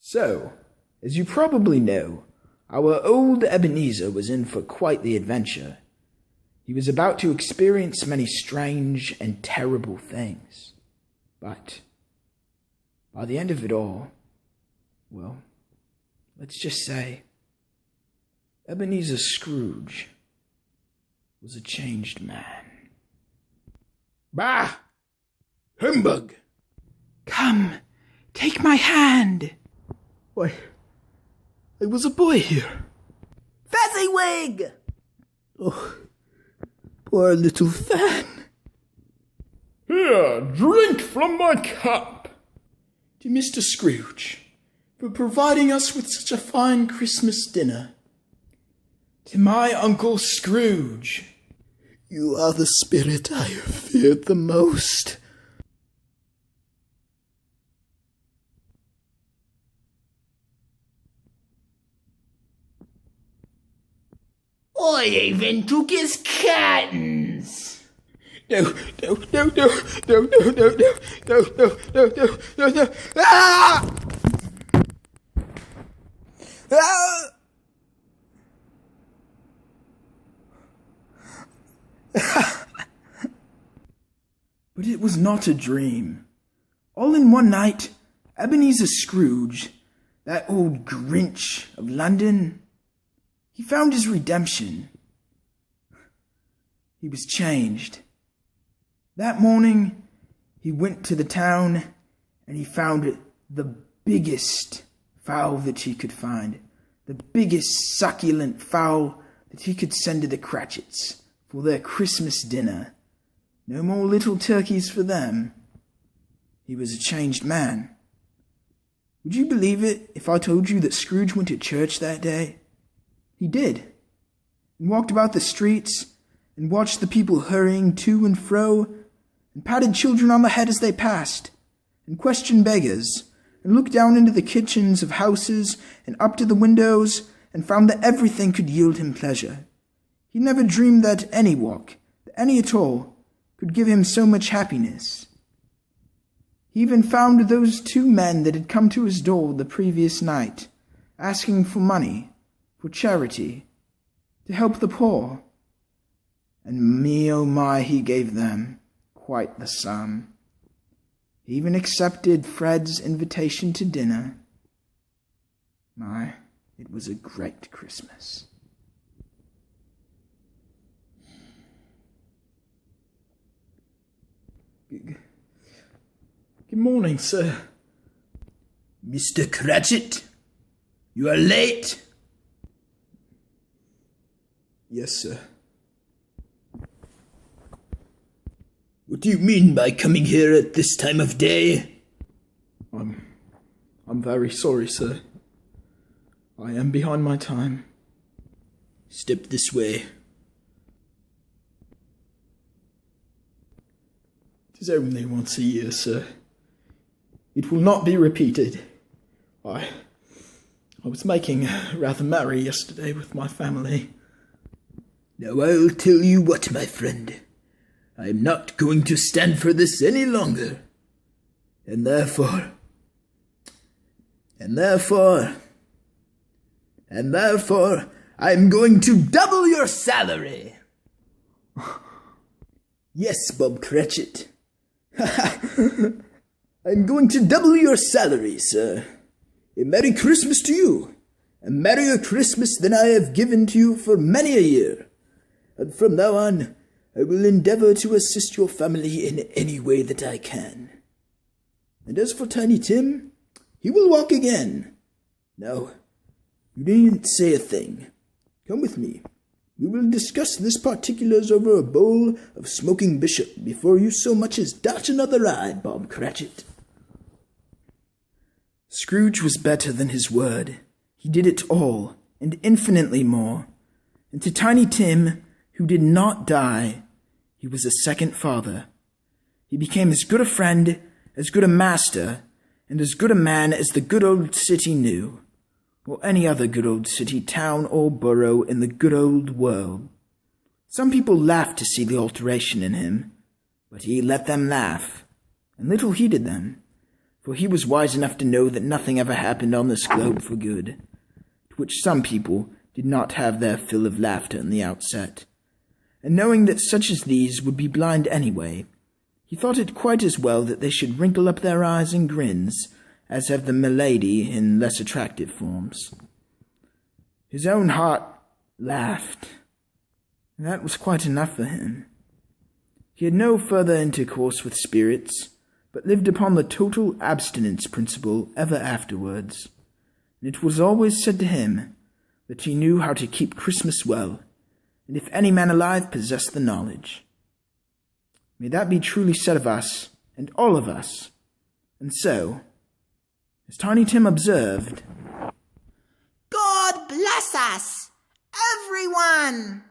So, as you probably know, our old Ebenezer was in for quite the adventure. He was about to experience many strange and terrible things. But, by the end of it all, well, let's just say, Ebenezer Scrooge was a changed man. Bah! Humbug! Come, take my hand. Why, I was a boy here. Fezziwig! Oh, poor little Fan. Here, drink from my cup. To Mr. Scrooge, for providing us with such a fine Christmas dinner. To my Uncle Scrooge, you are the spirit I have feared the most. I even took his curtains. No. Ah! Ah! But it was not a dream. All in one night, Ebenezer Scrooge, that old Grinch of London, he found his redemption. He was changed. That morning, he went to the town and he found the biggest fowl that he could find, the biggest succulent fowl that he could send to the Cratchits for their Christmas dinner. No more little turkeys for them. He was a changed man. Would you believe it if I told you that Scrooge went to church that day? He did, and walked about the streets, and watched the people hurrying to and fro, and patted children on the head as they passed, and questioned beggars, and looked down into the kitchens of houses, and up to the windows, and found that everything could yield him pleasure. He never dreamed that any walk, that any at all, could give him so much happiness. He even found those two men that had come to his door the previous night, asking for money, for charity, to help the poor. And me, oh my, he gave them quite the sum. He even accepted Fred's invitation to dinner. My, it was a great Christmas. Good morning, sir. Mr. Cratchit, you are late. Yes, sir. What do you mean by coming here at this time of day? I'm very sorry, sir. I am behind my time. Step this way. It is only once a year, sir. It will not be repeated. I was making rather merry yesterday with my family. Now I'll tell you what, my friend. I am not going to stand for this any longer. And therefore, I'm going to double your salary. Yes, Bob Cratchit. I'm going to double your salary, sir. A Merry Christmas to you. A merrier Christmas than I have given to you for many a year. And from now on, I will endeavour to assist your family in any way that I can. And as for Tiny Tim, he will walk again. Now, you needn't say a thing. Come with me. We will discuss this particulars over a bowl of smoking bishop before you so much as dot another I, Bob Cratchit. Scrooge was better than his word. He did it all, and infinitely more. And to Tiny Tim, who did not die, he was a second father. He became as good a friend, as good a master, and as good a man as the good old city knew, or any other good old city, town, or borough in the good old world. Some people laughed to see the alteration in him, but he let them laugh, and little heeded them, for he was wise enough to know that nothing ever happened on this globe for good, to which some people did not have their fill of laughter in the outset. And knowing that such as these would be blind anyway, he thought it quite as well that they should wrinkle up their eyes in grins, as have the milady in less attractive forms. His own heart laughed, and that was quite enough for him. He had no further intercourse with spirits, but lived upon the total abstinence principle ever afterwards, and it was always said to him that he knew how to keep Christmas well, and if any man alive possessed the knowledge. May that be truly said of us, and all of us. And so, as Tiny Tim observed, God bless us, everyone!